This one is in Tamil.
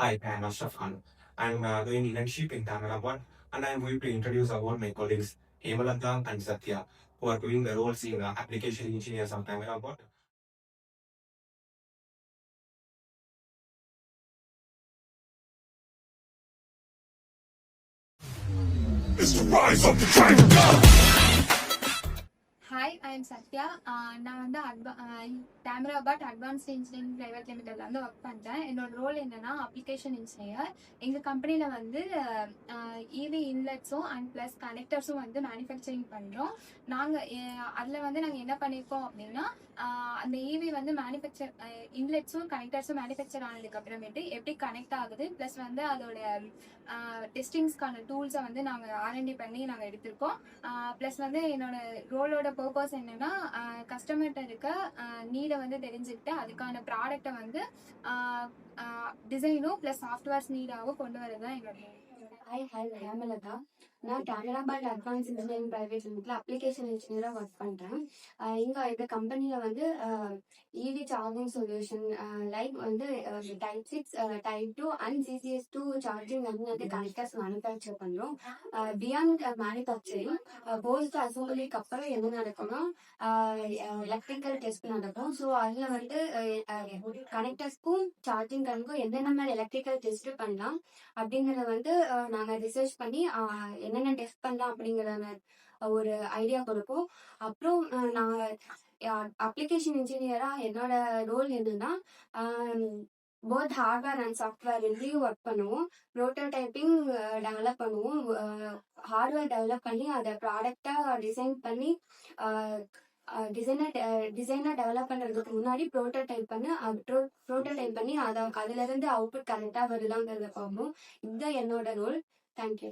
Hi, I'm Ashraf Khan. I'm doing internship in TamiraBot, and I'm going to introduce all my colleagues, Hemalanta and Satya, who are doing the roles in application engineers on TamiraBot. It's the rise of the dragon. Hi I am Sathya. நான் வந்து TamiraBot அட்வான்ஸ்ட் இன்ஜினியரிங் பிரைவேட் லிமிடெட்ல வந்து ஒர்க் பண்ணுறேன். என்னோட ரோல் என்னன்னா அப்ளிகேஷன் இன்ஜினியர். எங்கள் கம்பெனியில் வந்து இவி இன்லெட்ஸும் அண்ட் ப்ளஸ் கனெக்டர்ஸும் வந்து மேனுஃபேக்சரிங் பண்ணுறோம். நாங்கள் அதில் வந்து நாங்கள் என்ன பண்ணியிருக்கோம் அப்படின்னா அந்த இவி வந்து மேனுஃபேக்சர் இன்லெட்ஸும் கனெக்டர்ஸும் மேனுஃபேக்சர் ஆனதுக்கு அப்புறமேட்டு எப்படி கனெக்ட் ஆகுது ப்ளஸ் வந்து அதோட டெஸ்டிங்ஸ்க்கான டூல்ஸை வந்து நாங்கள் ஆர்என்டி பண்ணி நாங்கள் எடுத்திருக்கோம். ப்ளஸ் வந்து என்னோட ரோலோட பர்பஸ் என்னன்னா கஸ்டமர்கிட்ட இருக்க நீடை வந்து தெரிஞ்சுக்கிட்டு அதுக்கான ப்ராடக்டை வந்து டிசைனும் ப்ளஸ் சாஃப்ட்வேர்ஸ் நீடாகவும் கொண்டு வரது தான் எங்களோட. ஹாய் ஹேமலதா. நான் TamiraBot அட்வான்ஸ் இன்ஜினியரிங் பிரைவேட் லிமிட்ல அப்ளிகேஷன் இன்ஜினியராக ஒர்க் பண்ணுறேன். இங்கே இந்த கம்பெனியில் வந்து இவி சார்ஜிங் சொல்யூஷன் லைக் வந்து type 6, type 2 and CCS2 charging வந்து கனெக்டர்ஸ் மேனுஃபேக்சர் பண்ணுறோம். பியாண்ட் மேனுஃபேக்சரிங் போஸ்ட் அசம்பிளிக்கு அப்புறம் என்ன நடக்கும்னா எலக்ட்ரிக்கல் டெஸ்ட் நடக்கும். ஸோ அதில் வந்து கனெக்டர்ஸ்க்கும் சார்ஜிங் கனுக்கும் என்னென்ன மாதிரி எலக்ட்ரிக்கல் டெஸ்ட் பண்ணலாம் அப்படிங்கிறத வந்து நாங்கள் ரிசர்ச் பண்ணி என்னென்ன டெஸ்ட் பண்ணலாம் அப்படிங்கிற ஒரு ஐடியா கொடுப்போம். அப்புறம் நான் அப்ளிகேஷன் இன்ஜினியரா என்னோட ரோல் என்னன்னா போத் ஹார்ட்வேர் அண்ட் சாஃப்ட்வேர் ரெண்டுலையும் ஒர்க் பண்ணுவோம். ப்ரோட்டோடைப்பிங் டெவலப் பண்ணுவோம். ஹார்ட்வேர் டெவலப் பண்ணி அதை ப்ராடக்டா டிசைன் பண்ணி டிசைனர் டெவலப் பண்ணுறதுக்கு முன்னாடி ப்ரோட்டோடைப் பண்ணி அதை அதுல இருந்து அவுட்புட் கரெக்டாக வருதாங்கிறத பார்ப்போம். இதுதான் என்னோட ரோல். தேங்க்யூ.